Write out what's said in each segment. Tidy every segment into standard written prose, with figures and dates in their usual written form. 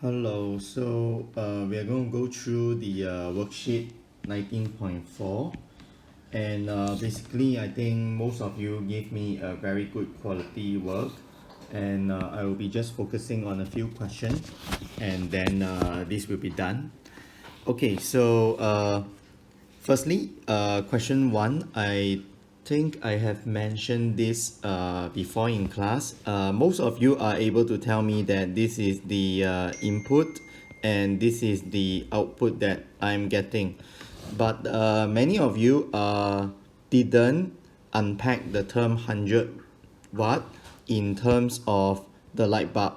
Hello, so we are going to go through the worksheet 19.4, and basically I think most of you gave me a very good quality work, and I will be just focusing on a few questions, and then this will be done. Okay, so firstly, question one, I think I have mentioned this before in class. Most of you are able to tell me that this is the input and this is the output that I'm getting. But many of you didn't unpack the term 100 watt in terms of the light bulb.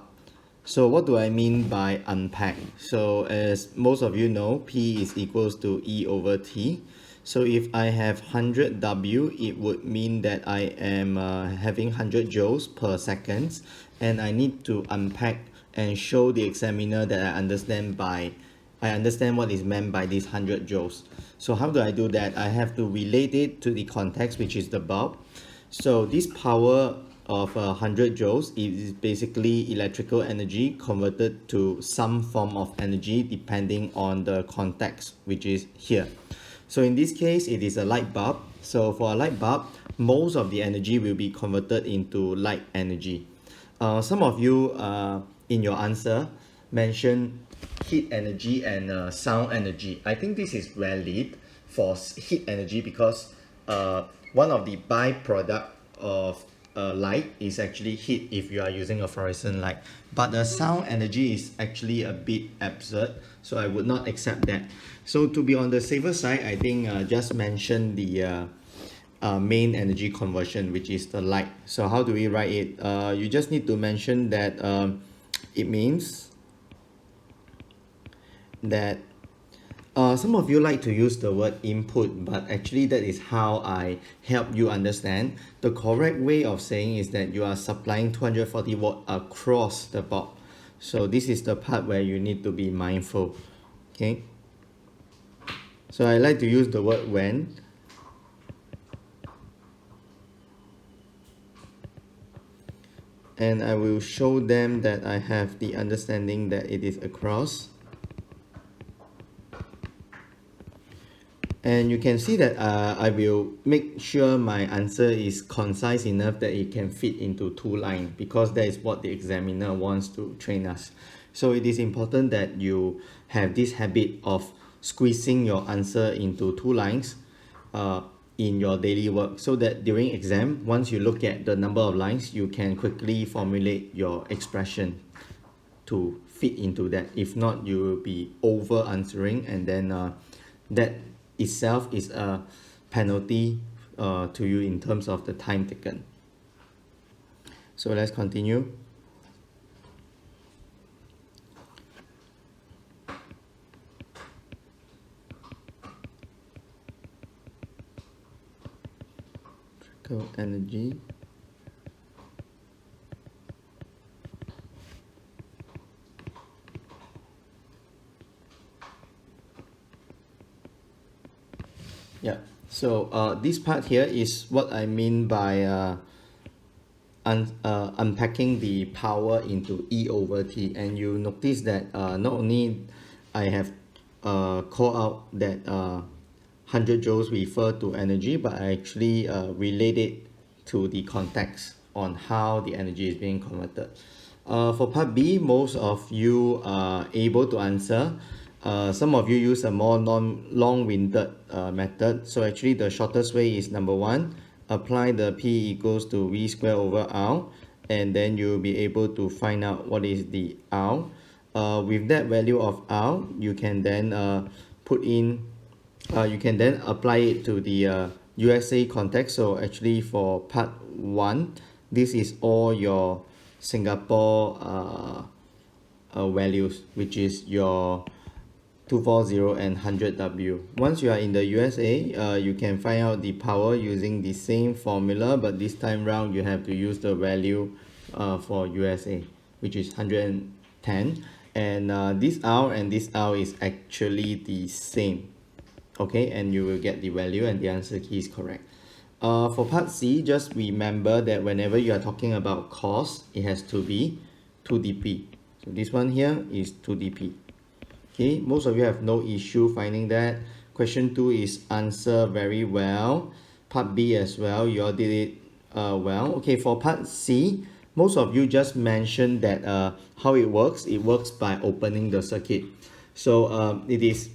So what do I mean by unpack? So as most of you know, P is equals to E over T. So if I have 100 W, it would mean that I am having 100 joules per second, and I need to unpack and show the examiner that I understand what is meant by these 100 joules. So how do I do that? I have to relate it to the context, which is the bulb. So this power of 100 joules is basically electrical energy converted to some form of energy depending on the context, which is here. So in this case, it is a light bulb. So for a light bulb, most of the energy will be converted into light energy. Some of you in your answer mentioned heat energy and sound energy. I think this is valid for heat energy because one of the byproduct of light is actually heat if you are using a fluorescent light. But the sound energy is actually a bit absurd, so I would not accept that. So to be on the safer side, I think just mention the main energy conversion, which is the light. So how do we write it? You just need to mention that it means that some of you like to use the word input, but actually that is how I help you understand. The correct way of saying is that you are supplying 240 watt across the bulb. So this is the part where you need to be mindful. Okay. So I like to use the word when. And I will show them that I have the understanding that it is across. And you can see that I will make sure my answer is concise enough that it can fit into two lines, because that is what the examiner wants to train us. So it is important that you have this habit of squeezing your answer into two lines in your daily work, so that during exam, once you look at the number of lines, you can quickly formulate your expression to fit into that. If not, you will be over answering, and then that itself is a penalty to you in terms of the time taken. So let's continue. Electrical energy. Yeah, so this part here is what I mean by unpacking the power into E over T. And you notice that not only I have called out that 100 joules refer to energy, but I actually relate it to the context on how the energy is being converted. For part B, most of you are able to answer. Some of you use a more long-winded method. So actually the shortest way is number one, apply the P equals to V square over R, and then you'll be able to find out what is the R. With that value of R, you can then you can then apply it to the USA context. So actually for part 1, this is all your Singapore values, which is your 240 and 100 W. Once you are in the USA, you can find out the power using the same formula, but this time round you have to use the value for USA, which is 110, and this R and this R is actually the same. Okay, and you will get the value, and the answer key is correct. For part C, just remember that whenever you are talking about cost, it has to be 2dp. So this one here is 2dp. Okay, most of you have no issue finding that. Question 2 is answer very well. Part B as well, you all did it well. Okay, for part C, most of you just mentioned that how it works. It works by opening the circuit. So it is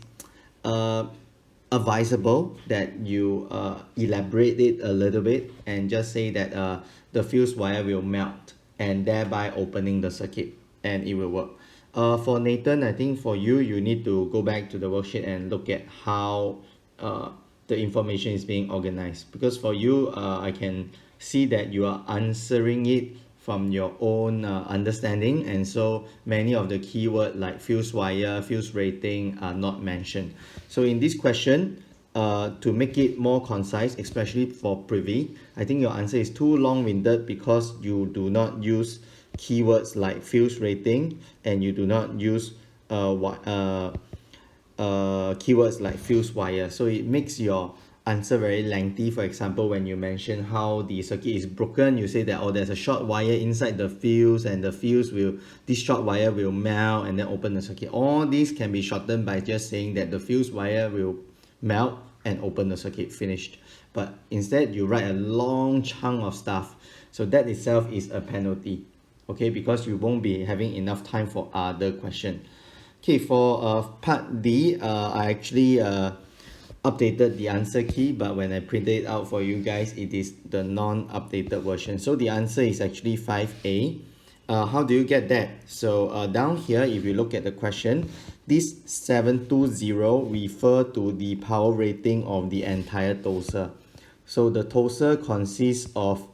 advisable that you elaborate it a little bit and just say that the fuse wire will melt and thereby opening the circuit, and it will work. For Nathan, I think for you, you need to go back to the worksheet and look at how the information is being organized, because for you, I can see that you are answering it from your own understanding, and so many of the keyword like fuse wire, fuse rating are not mentioned. So in this question, to make it more concise, especially for Privy, I think your answer is too long-winded because you do not use keywords like fuse rating, and you do not use keywords like fuse wire. So it makes your answer very lengthy. For example, when you mention how the circuit is broken, you say that, oh, there's a short wire inside the fuse, and the fuse will, this short wire will melt and then open the circuit. All these can be shortened by just saying that the fuse wire will melt and open the circuit, finished. But instead you write a long chunk of stuff, so that itself is a penalty, okay, because you won't be having enough time for other question. Okay, for part D, I actually updated the answer key, but when I printed it out for you guys, it is the non-updated version. So the answer is actually 5A. How do you get that? So down here, if you look at the question, this 720 refer to the power rating of the entire toaster. So the toaster consists of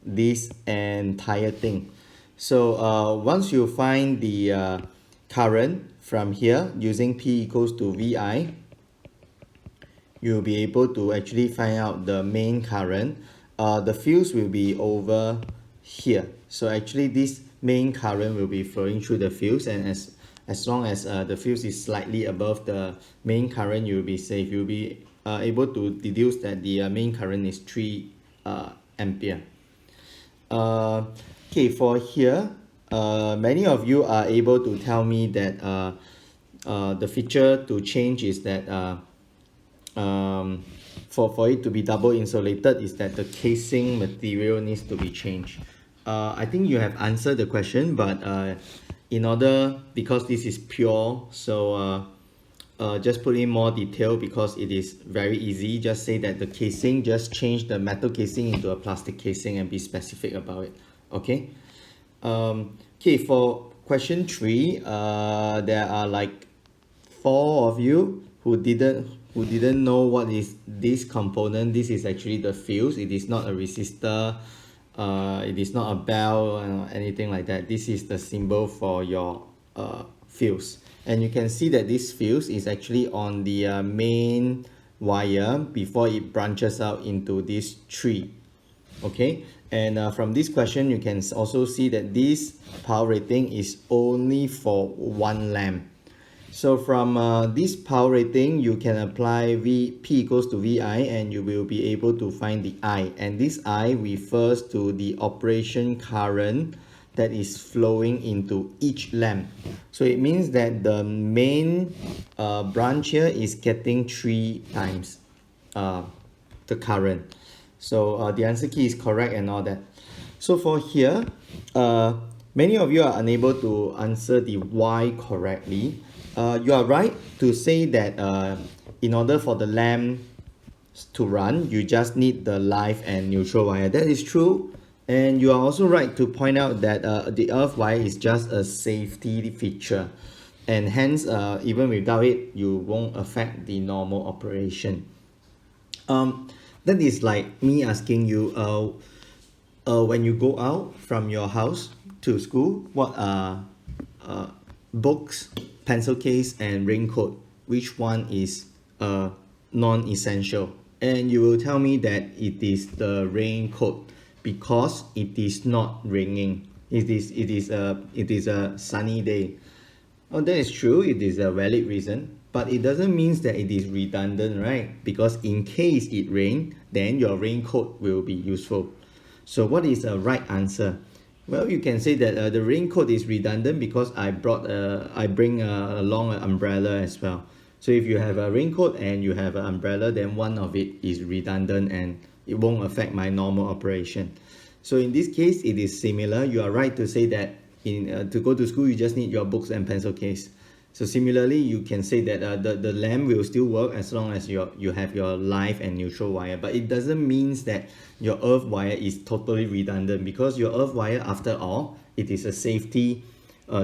this entire thing. So once you find the current from here using P equals to VI, you'll be able to actually find out the main current. The fuse will be over here. So actually this main current will be flowing through the fuse, and as long as the fuse is slightly above the main current, you'll be safe. You'll be able to deduce that the main current is 3 ampere. Okay, for here, many of you are able to tell me that the feature to change is that for it to be double insulated is that the casing material needs to be changed. I think you have answered the question, but in order, because this is pure, so just put in more detail because it is very easy. Just say that the casing, just change the metal casing into a plastic casing and be specific about it. Okay. Okay, for question 3, there are like 4 of you who didn't know what is this component. This is actually the fuse. It is not a resistor. It is not a bell, anything like that. This is the symbol for your fuse, and you can see that this fuse is actually on the main wire before it branches out into this tree. Okay, and from this question you can also see that this power rating is only for one lamp. So from this power rating, you can apply P equals to VI, and you will be able to find the I. And this I refers to the operation current that is flowing into each lamp. So it means that the main branch here is getting 3 times the current. So the answer key is correct and all that. So for here, many of you are unable to answer the why correctly. You are right to say that in order for the lamp to run, you just need the live and neutral wire. That is true. And you are also right to point out that the earth wire is just a safety feature. And hence, even without it, you won't affect the normal operation. That is like me asking you, when you go out from your house to school, what are books, pencil case, and raincoat? Which one is non-essential? And you will tell me that it is the raincoat because it is not raining. It is a sunny day. Oh, that is true. It is a valid reason, but it doesn't mean that it is redundant, right? Because in case it rains, then your raincoat will be useful. So what is the right answer? Well, you can say that the raincoat is redundant because I bring along an umbrella as well. So if you have a raincoat and you have an umbrella, then one of it is redundant and it won't affect my normal operation. So in this case, it is similar. You are right to say that to go to school, you just need your books and pencil case. So similarly, you can say that the lamp will still work as long as you have your live and neutral wire, but it doesn't mean that your earth wire is totally redundant, because your earth wire, after all, it is a safety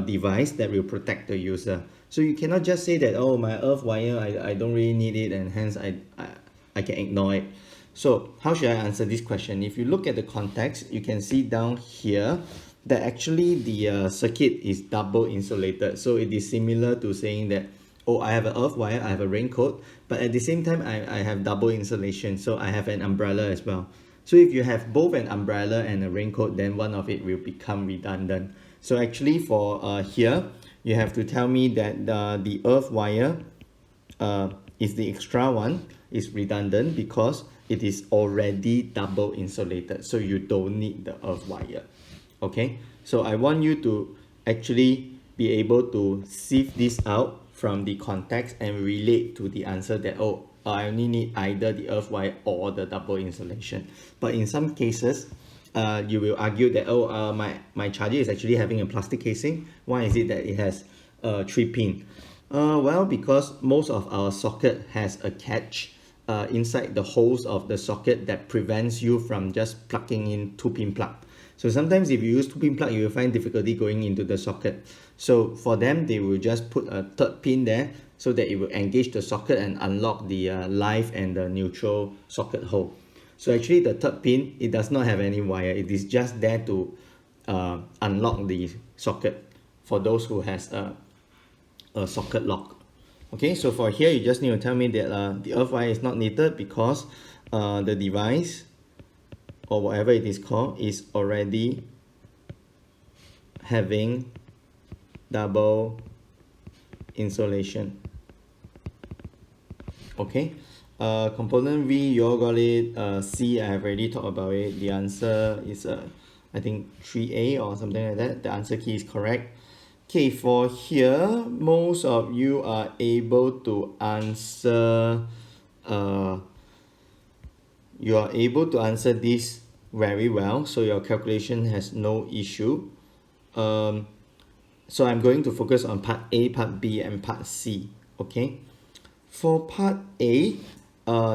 device that will protect the user. So you cannot just say that, oh, my earth wire, I don't really need it, and hence I can ignore it. So how should I answer this question? If you look at the context, you can see down here that actually the circuit is double insulated. So it is similar to saying that, oh, I have an earth wire, I have a raincoat, but at the same time I have double insulation, so I have an umbrella as well. So if you have both an umbrella and a raincoat, then one of it will become redundant. So actually for here, you have to tell me that the earth wire is the extra one, is redundant because it is already double insulated, so you don't need the earth wire. Okay, so I want you to actually be able to sieve this out from the context and relate to the answer that, oh, I only need either the earth wire or the double insulation. But in some cases, you will argue that, oh, my charger is actually having a plastic casing. Why is it that it has 3 pin? Well, because most of our socket has a catch inside the holes of the socket that prevents you from just plugging in 2-pin plug. So sometimes if you use 2-pin plug, you will find difficulty going into the socket. So for them, they will just put a 3rd pin there so that it will engage the socket and unlock the live and the neutral socket hole. So actually the 3rd pin, it does not have any wire. It is just there to unlock the socket for those who has a socket lock. Okay, so for here, you just need to tell me that the earth wire is not needed because the device, or whatever it is called, is already having double insulation. Okay, component V, you all got it. C, I have already talked about it. The answer is I think 3A or something like that. The answer key is correct. Okay, for here, most of you are able to answer you are able to answer this very well, so your calculation has no issue. So I'm going to focus on part A, part B, and part C. Okay, for part A,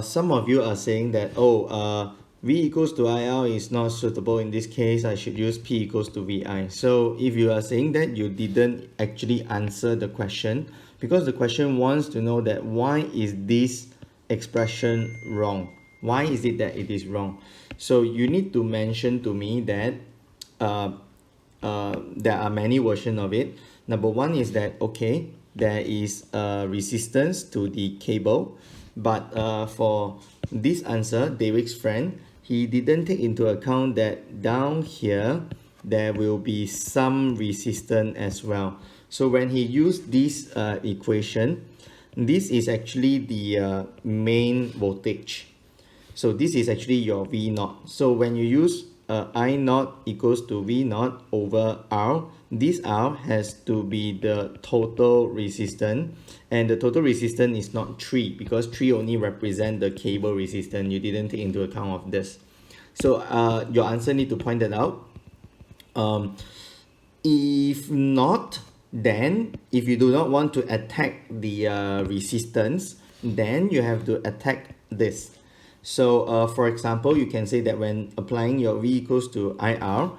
some of you are saying that, oh, V equals to IR is not suitable in this case, I should use P equals to VI. So if you are saying that, you didn't actually answer the question, because the question wants to know that why is this expression wrong? Why is it that it is wrong? So you need to mention to me that there are many versions of it. Number one is that, okay, there is a resistance to the cable, but for this answer, David's friend, he didn't take into account that down here there will be some resistance as well. So when he used this equation, this is actually the main voltage. So this is actually your V naught. So when you use I naught equals to V naught over R, this R has to be the total resistance, and the total resistance is not 3 because 3 only represent the cable resistance. You didn't take into account of this. So your answer need to point that out. If not, then if you do not want to attack the resistance, then you have to attack this. So for example, you can say that when applying your V equals to IR,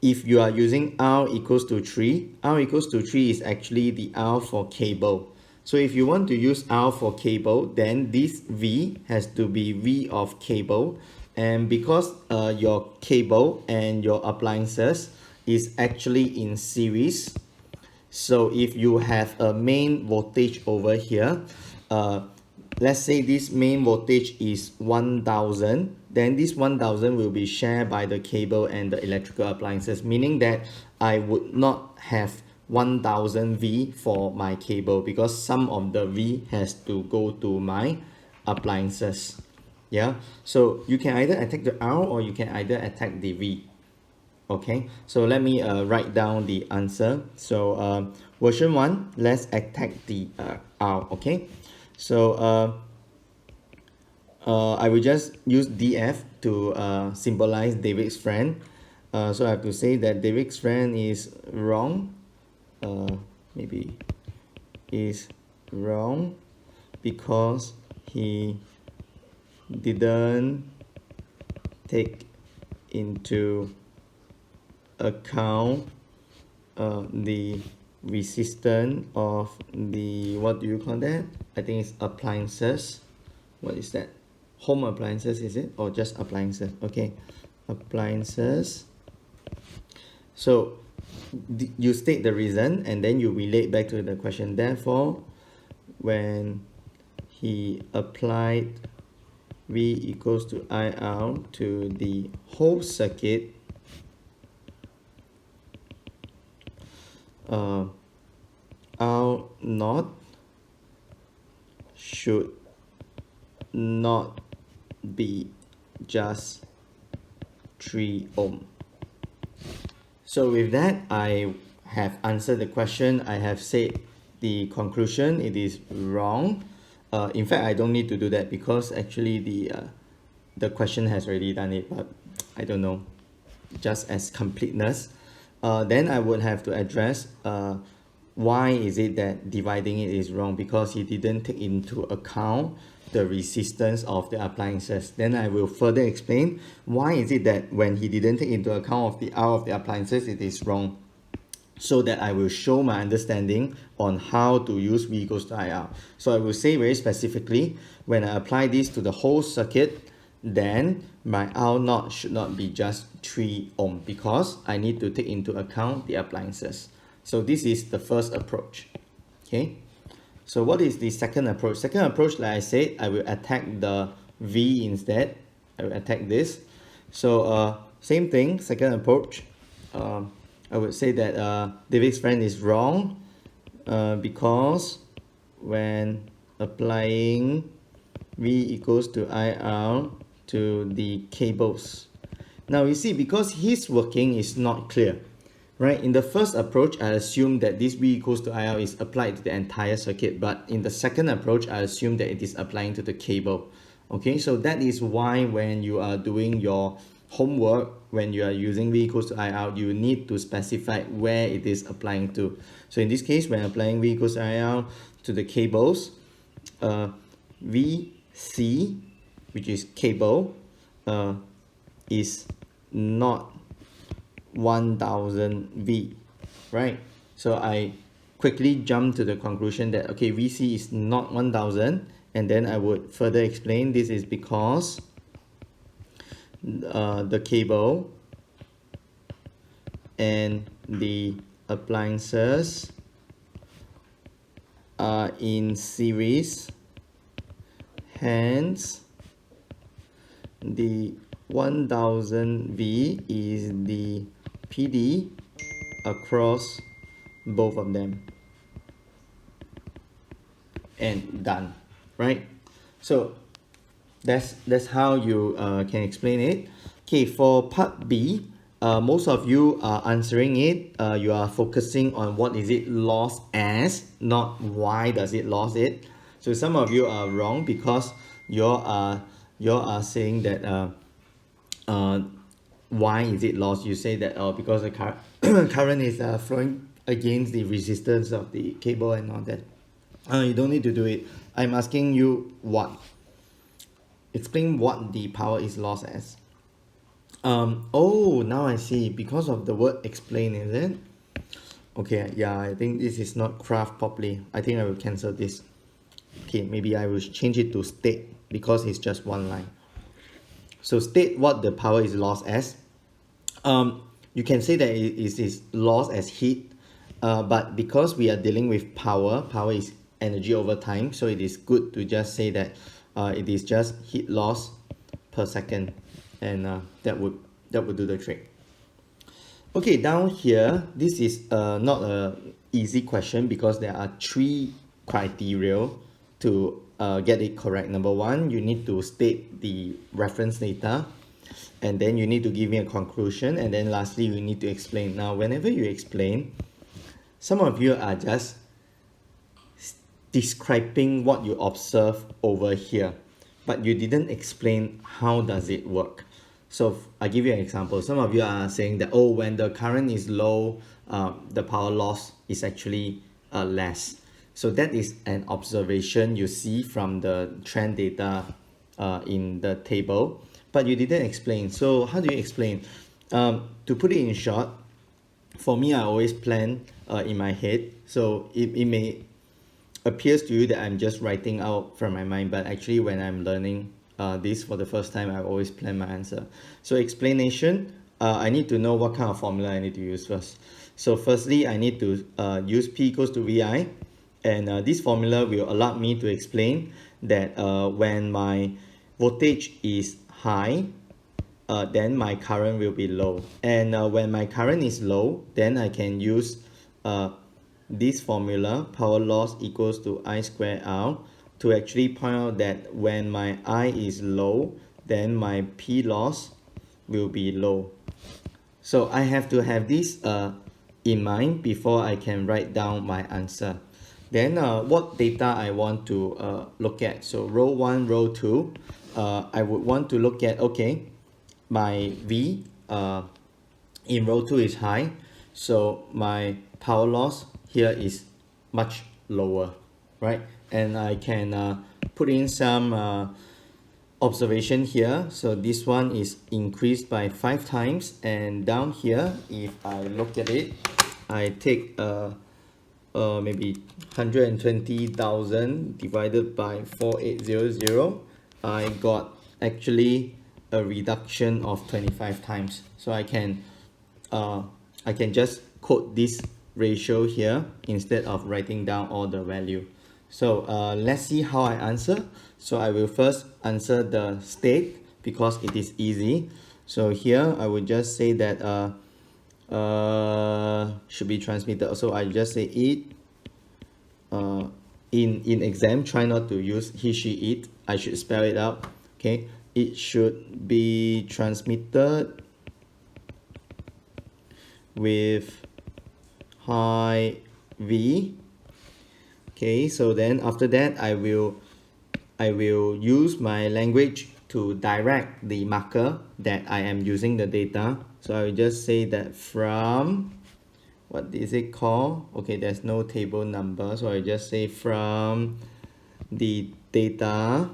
if you are using R equals to 3, R equals to 3 is actually the R for cable. So if you want to use R for cable, then this V has to be V of cable. And because your cable and your appliances is actually in series, so if you have a main voltage over here, let's say this main voltage is 1000, then this 1000 will be shared by the cable and the electrical appliances, meaning that I would not have 1000 V for my cable because some of the V has to go to my appliances. Yeah, so you can either attack the R or you can either attack the V. Okay, so let me write down the answer. So version 1, let's attack the R. Okay, so I will just use DF to symbolize David's friend. So I have to say that David's friend is wrong. Maybe is wrong because he didn't take into account the resistance of the, what do you call that? I think it's appliances. What is that? Home appliances, is it? Or just appliances? Okay, appliances. So you state the reason and then you relate back to the question. Therefore, when he applied V equals to IR to the whole circuit, R naught should not be just 3 ohm. So with that, I have answered the question. I have said the conclusion, it is wrong. In fact, I don't need to do that because actually the question has already done it, but I don't know, just as completeness. Then I would have to address why is it that dividing it is wrong, because he didn't take into account the resistance of the appliances. Then I will further explain why is it that when he didn't take into account of the R of the appliances, it is wrong, so that I will show my understanding on how to use V equals to IR. So I will say very specifically, when I apply this to the whole circuit, then my R naught should not be just 3 ohm because I need to take into account the appliances. So this is the first approach. Okay. So what is the second approach? Second approach, like I said, I will attack the V instead. I will attack this. So same thing, second approach. I would say that David's friend is wrong because when applying V equals to IR to the cables. Now you see, because his working is not clear, right? In the first approach, I assume that this V equals to IR is applied to the entire circuit, but in the second approach, I assume that it is applying to the cable. Okay, so that is why when you are doing your homework, when you are using V equals to IR, you need to specify where it is applying to. So in this case, when applying V equals to IR to the cables, VC, which is cable, is not 1000 V, right? So I quickly jump to the conclusion that, okay, VC is not 1000, and then I would further explain this is because the cable and the appliances are in series, hence the 1000 V is the PD across both of them, and done, right? So that's how you can explain it. Okay, for part B, most of you are answering it. You are focusing on what is it lost as, not why does it lost it. So some of you are wrong because you are saying that why is it lost? You say that because the current is flowing against the resistance of the cable and all that. You don't need to do it. I'm asking you what. Explain what the power is lost as. Oh, now I see. Because of the word explain, is it? Okay, yeah, I think this is not craft properly. I think I will cancel this. Okay, maybe I will change it to state because it's just one line. So state what the power is lost as. You can say that it is lost as heat, but because we are dealing with power is energy over time, so it is good to just say that it is just heat loss per second, and that would do the trick. Okay, down here, this is not a easy question because there are 3 criteria to get it correct. Number 1, you need to state the reference data. and then you need to give me a conclusion, and then lastly you need to explain. Now whenever you explain, some of you are just describing what you observe over here, but you didn't explain how does it work. So I give you an example. Some of you are saying that, oh, when the current is low, the power loss is actually less. So that is an observation you see from the trend data in the table, but you didn't explain. So how do you explain? To put it in short, for me, I always plan in my head. So it may appears to you that I'm just writing out from my mind, but actually when I'm learning this for the first time, I always plan my answer. So explanation, I need to know what kind of formula I need to use first. So firstly, I need to use P equals to VI, and this formula will allow me to explain that when my voltage is high, then my current will be low, and when my current is low, then I can use this formula, power loss equals to I square R, to actually point out that when my I is low, then my P loss will be low. So I have to have this in mind before I can write down my answer. Then what data I want to look at. So row 1, row 2, I would want to look at, okay, my V in row 2 is high, so my power loss here is much lower, right? And I can put in some observation here. So this one is increased by 5 times, and down here, if I look at it, I take maybe 120,000 divided by 4800, I got actually a reduction of 25 times. So I can just quote this ratio here instead of writing down all the value. So let's see how I answer. So I will first answer the state because it is easy. So here I would just say that should be transmitted. So I just say it. In exam, try not to use he, she, it. I should spell it out. Okay, it should be transmitted with high V. Okay, so then after that I will use my language to direct the marker that I am using the data. So I will just say that from, what is it called? Okay, there's no table number, so I just say from the data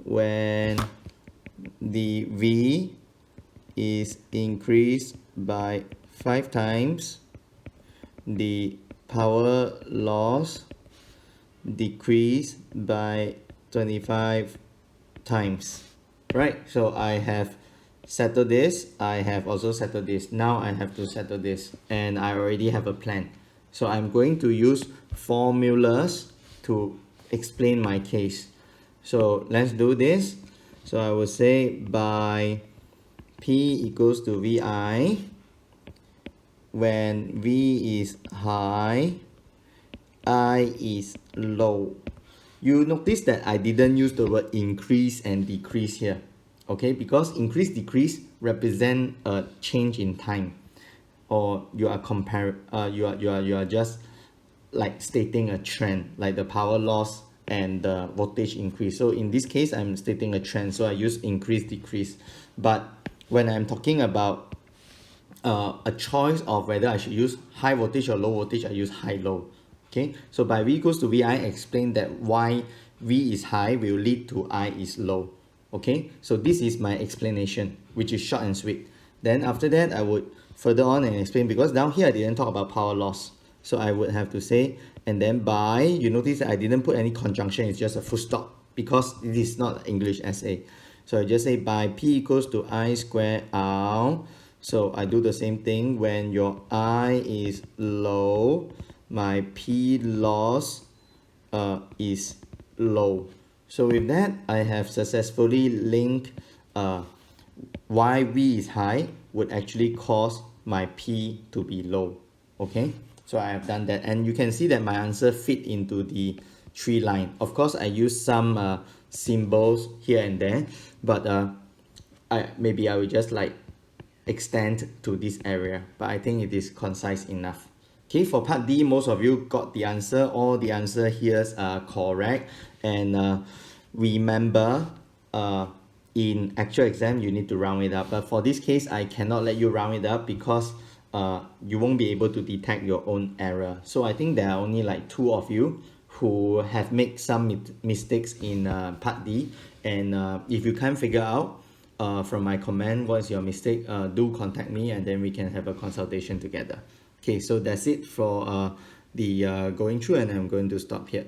when the V is increased by 5 times, the power loss decreased by 25 times, right? So I have settled this, I have also settled this. Now I have to settle this, and I already have a plan. So I'm going to use formulas to explain my case. So let's do this. So I will say by P equals to VI, when V is high, I is low. You notice that I didn't use the word increase and decrease here, okay? Because increase, decrease represent a change in time, or you are just like stating a trend, like the power loss and the voltage increase. So in this case, I'm stating a trend, so I use increase, decrease. But when I'm talking about a choice of whether I should use high voltage or low voltage, I use high low. Okay, so by V equals to V, I explained that why V is high will lead to I is low. Okay, so this is my explanation, which is short and sweet. Then after that, I would further on and explain, because down here I didn't talk about power loss. So I would have to say, and then by, you notice that I didn't put any conjunction, it's just a full stop, because it is not English essay. So I just say by P equals to I square R. So I do the same thing. When your I is low, my P loss is low. So with that, I have successfully linked why V is high would actually cause my P to be low. Okay, so I have done that, and you can see that my answer fit into the tree line. Of course, I use some symbols here and there, but maybe I will just like extend to this area, but I think it is concise enough. Okay, for part D, most of you got the answer. All the answer here are correct. And remember, in actual exam, you need to round it up. But for this case, I cannot let you round it up because you won't be able to detect your own error. So I think there are only like 2 of you who have made some mistakes in part D. And if you can't figure out from my comment what is your mistake, do contact me and then we can have a consultation together. Okay, so that's it for the going through, and I'm going to stop here.